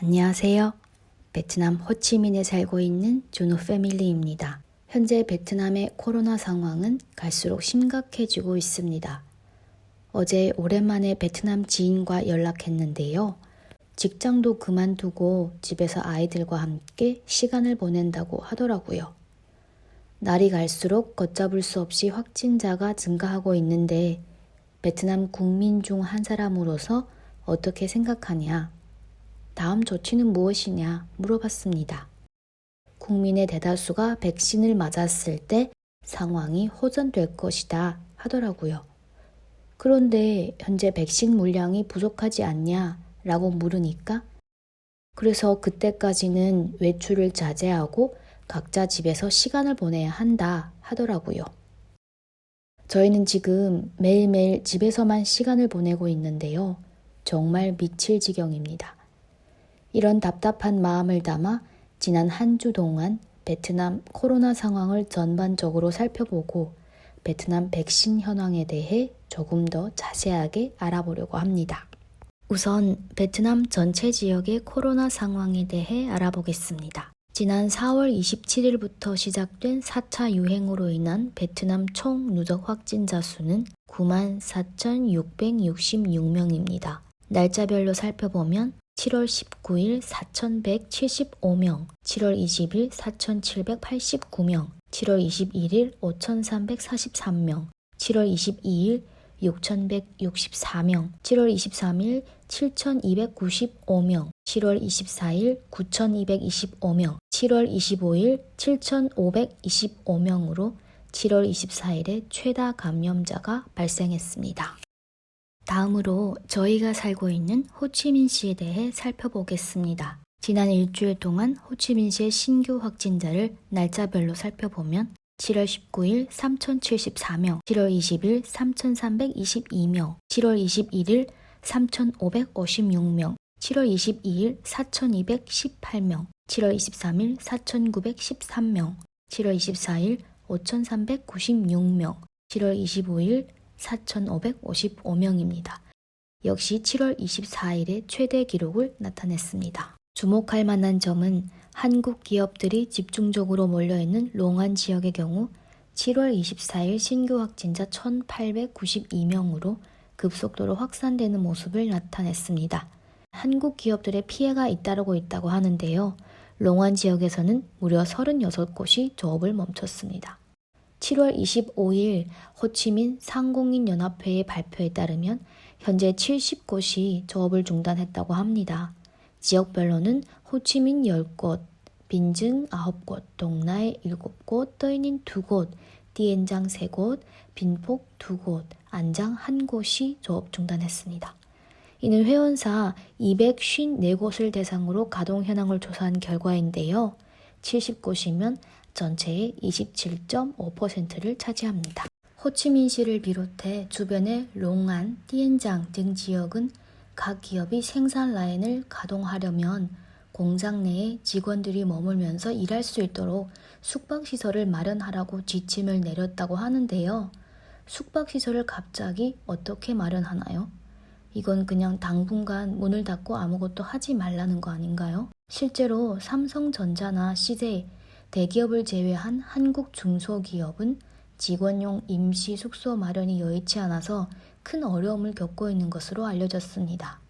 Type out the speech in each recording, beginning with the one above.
안녕하세요. 베트남 호치민에 살고 있는 준호 패밀리입니다. 현재 베트남의 코로나 상황은 갈수록 심각해지고 있습니다. 어제 오랜만에 베트남 지인과 연락했는데요. 직장도 그만두고 집에서 아이들과 함께 시간을 보낸다고 하더라고요. 날이 갈수록 걷잡을 수 없이 확진자가 증가하고 있는데 베트남 국민 중 한 사람으로서 어떻게 생각하냐? 다음 조치는 무엇이냐 물어봤습니다. 국민의 대다수가 백신을 맞았을 때 상황이 호전될 것이다 하더라고요. 그런데 현재 백신 물량이 부족하지 않냐 라고 물으니까 그래서 그때까지는 외출을 자제하고 각자 집에서 시간을 보내야 한다 하더라고요. 저희는 지금 매일매일 집에서만 시간을 보내고 있는데요. 정말 미칠 지경입니다. 이런 답답한 마음을 담아 지난 한 주 동안 베트남 코로나 상황을 전반적으로 살펴보고 베트남 백신 현황에 대해 조금 더 자세하게 알아보려고 합니다. 우선 베트남 전체 지역의 코로나 상황에 대해 알아보겠습니다. 지난 4월 27일부터 시작된 4차 유행으로 인한 베트남 총 누적 확진자 수는 94,666명입니다. 날짜별로 살펴보면 7월 19일 4,175명, 7월 20일 4,789명, 7월 21일 5,343명, 7월 22일 6,164명, 7월 23일 7,295명, 7월 24일 9,225명, 7월 25일 7,525명으로 7월 24일에 최다 감염자가 발생했습니다. 다음으로 저희가 살고 있는 호치민시에 대해 살펴보겠습니다. 지난 일주일 동안 호치민시의 신규 확진자를 날짜별로 살펴보면 7월 19일 3,074명, 7월 20일 3,322명, 7월 21일 3,556명, 7월 22일 4,218명, 7월 23일 4,913명, 7월 24일 5,396명, 7월 25일 4,555명입니다. 역시 7월 24일에 최대 기록을 나타냈습니다. 주목할 만한 점은 한국 기업들이 집중적으로 몰려있는 롱안 지역의 경우 7월 24일 신규 확진자 1,892명으로 급속도로 확산되는 모습을 나타냈습니다. 한국 기업들의 피해가 잇따르고 있다고 하는데요. 롱안 지역에서는 무려 36곳이 조업을 멈췄습니다. 7월 25일 호치민 상공인연합회의 발표에 따르면 현재 70곳이 조업을 중단했다고 합니다. 지역별로는 호치민 10곳, 빈증 9곳, 동나이 7곳, 떠이닌 2곳, 디엔장 3곳, 빈폭 2곳, 안장 1곳이 조업 중단했습니다. 이는 회원사 254곳을 대상으로 가동 현황을 조사한 결과인데요. 70곳이면 전체의 27.5%를 차지합니다. 호치민시를 비롯해 주변의 롱안, 띠엔장 등 지역은 각 기업이 생산 라인을 가동하려면 공장 내에 직원들이 머물면서 일할 수 있도록 숙박시설을 마련하라고 지침을 내렸다고 하는데요. 숙박시설을 갑자기 어떻게 마련하나요? 이건 그냥 당분간 문을 닫고 아무것도 하지 말라는 거 아닌가요? 실제로 삼성전자나 CJ, 대기업을 제외한 한국 중소기업은 직원용 임시 숙소 마련이 여의치 않아서 큰 어려움을 겪고 있는 것으로 알려졌습니다.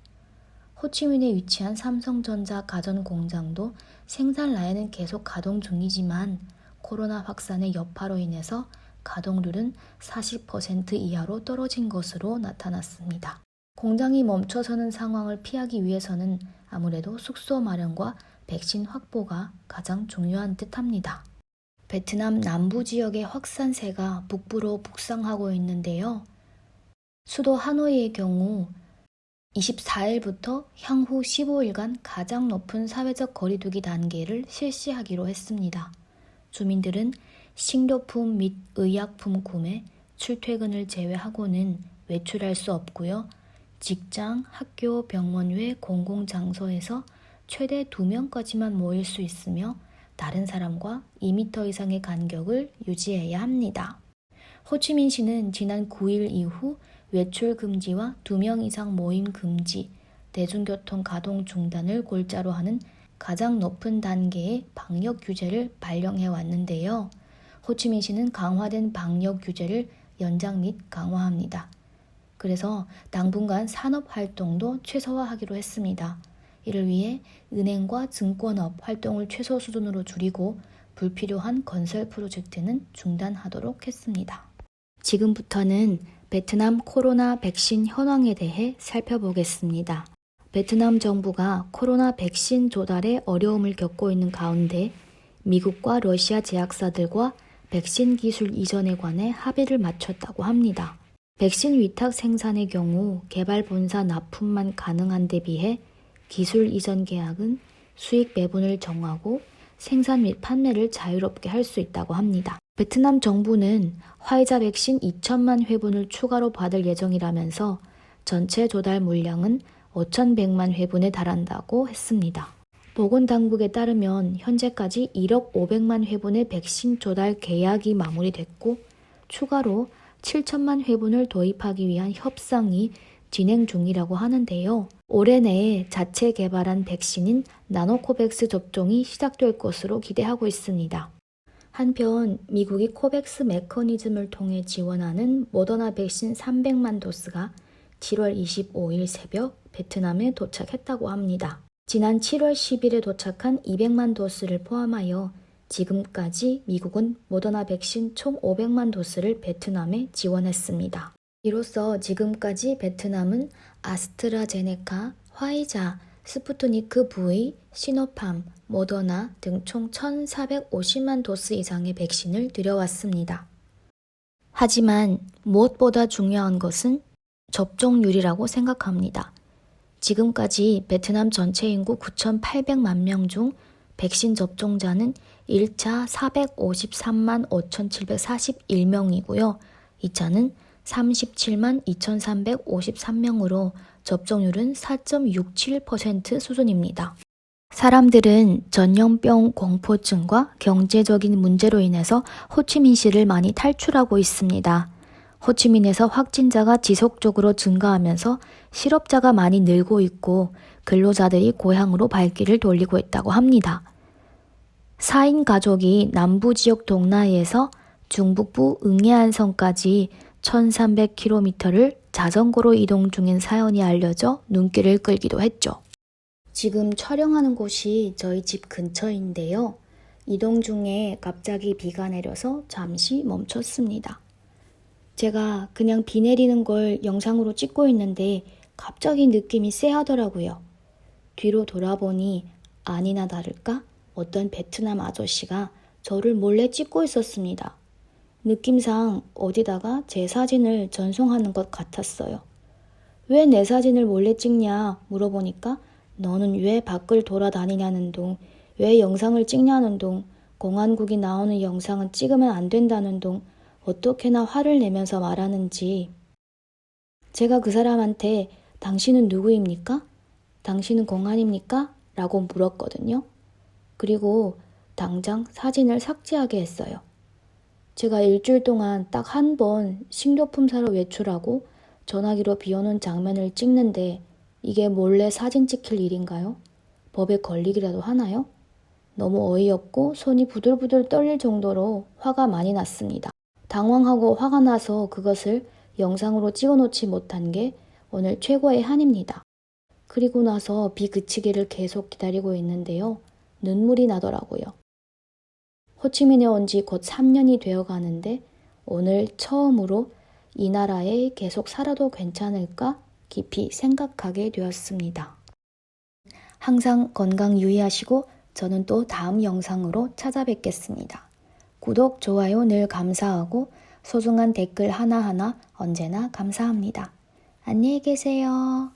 호치민에 위치한 삼성전자 가전 공장도 생산 라인은 계속 가동 중이지만 코로나 확산의 여파로 인해서 가동률은 40% 이하로 떨어진 것으로 나타났습니다. 공장이 멈춰서는 상황을 피하기 위해서는 아무래도 숙소 마련과 백신 확보가 가장 중요한 듯합니다. 베트남 남부 지역의 확산세가 북부로 북상하고 있는데요. 수도 하노이의 경우 24일부터 향후 15일간 가장 높은 사회적 거리두기 단계를 실시하기로 했습니다. 주민들은 식료품 및 의약품 구매, 출퇴근을 제외하고는 외출할 수 없고요. 직장, 학교, 병원 외 공공장소에서 최대 2명까지만 모일 수 있으며 다른 사람과 2m 이상의 간격을 유지해야 합니다. 호치민시는 지난 9일 이후 외출 금지와 2명 이상 모임 금지, 대중교통 가동 중단을 골자로 하는 가장 높은 단계의 방역 규제를 발령해 왔는데요. 호치민시는 강화된 방역 규제를 연장 및 강화합니다. 그래서 당분간 산업 활동도 최소화하기로 했습니다. 이를 위해 은행과 증권업 활동을 최소 수준으로 줄이고 불필요한 건설 프로젝트는 중단하도록 했습니다. 지금부터는 베트남 코로나 백신 현황에 대해 살펴보겠습니다. 베트남 정부가 코로나 백신 조달에 어려움을 겪고 있는 가운데 미국과 러시아 제약사들과 백신 기술 이전에 관해 합의를 마쳤다고 합니다. 백신 위탁 생산의 경우 개발 본사 납품만 가능한 데 비해 기술 이전 계약은 수익 배분을 정하고 생산 및 판매를 자유롭게 할 수 있다고 합니다. 베트남 정부는 화이자 백신 2천만 회분을 추가로 받을 예정이라면서 전체 조달 물량은 5,100만 회분에 달한다고 했습니다. 보건당국에 따르면 현재까지 1억 500만 회분의 백신 조달 계약이 마무리됐고 추가로 7천만 회분을 도입하기 위한 협상이 진행 중이라고 하는데요. 올해 내에 자체 개발한 백신인 나노코백스 접종이 시작될 것으로 기대하고 있습니다. 한편 미국이 코백스 메커니즘을 통해 지원하는 모더나 백신 300만 도스가 7월 25일 새벽 베트남에 도착했다고 합니다. 지난 7월 10일에 도착한 200만 도스를 포함하여 지금까지 미국은 모더나 백신 총 500만 도스를 베트남에 지원했습니다. 이로써 지금까지 베트남은 아스트라제네카, 화이자, 스푸트니크 V, 시노팜, 모더나 등 총 1,450만 도스 이상의 백신을 들여왔습니다. 하지만 무엇보다 중요한 것은 접종률이라고 생각합니다. 지금까지 베트남 전체 인구 9,800만 명 중 백신 접종자는 1차 453만 5,741명이고요. 2차는 37만 2,353명으로 접종률은 4.67% 수준입니다. 사람들은 전염병 공포증과 경제적인 문제로 인해서 호치민시를 많이 탈출하고 있습니다. 호치민에서 확진자가 지속적으로 증가하면서 실업자가 많이 늘고 있고 근로자들이 고향으로 발길을 돌리고 있다고 합니다. 4인 가족이 남부 지역 동나이에서 중북부 응예안성까지 1,300km를 자전거로 이동 중인 사연이 알려져 눈길을 끌기도 했죠. 지금 촬영하는 곳이 저희 집 근처인데요. 이동 중에 갑자기 비가 내려서 잠시 멈췄습니다. 제가 그냥 비 내리는 걸 영상으로 찍고 있는데 갑자기 느낌이 쎄하더라고요. 뒤로 돌아보니 아니나 다를까 어떤 베트남 아저씨가 저를 몰래 찍고 있었습니다. 느낌상 어디다가 제 사진을 전송하는 것 같았어요. 왜 내 사진을 몰래 찍냐 물어보니까 너는 왜 밖을 돌아다니냐는 둥, 왜 영상을 찍냐는 둥, 공안국이 나오는 영상은 찍으면 안 된다는 둥, 어떻게나 화를 내면서 말하는지. 제가 그 사람한테 당신은 누구입니까? 당신은 공안입니까? 라고 물었거든요. 그리고 당장 사진을 삭제하게 했어요. 제가 일주일 동안 딱 한 번 식료품 사러 외출하고 전화기로 비오는 장면을 찍는데 이게 몰래 사진 찍힐 일인가요? 법에 걸리기라도 하나요? 너무 어이없고 손이 부들부들 떨릴 정도로 화가 많이 났습니다. 당황하고 화가 나서 그것을 영상으로 찍어놓지 못한 게 오늘 최고의 한입니다. 그리고 나서 비 그치기를 계속 기다리고 있는데요. 눈물이 나더라고요. 호치민에 온 지 곧 3년이 되어 가는데 오늘 처음으로 이 나라에 계속 살아도 괜찮을까 깊이 생각하게 되었습니다. 항상 건강 유의하시고 저는 또 다음 영상으로 찾아뵙겠습니다. 구독, 좋아요 늘 감사하고 소중한 댓글 하나하나 언제나 감사합니다. 안녕히 계세요.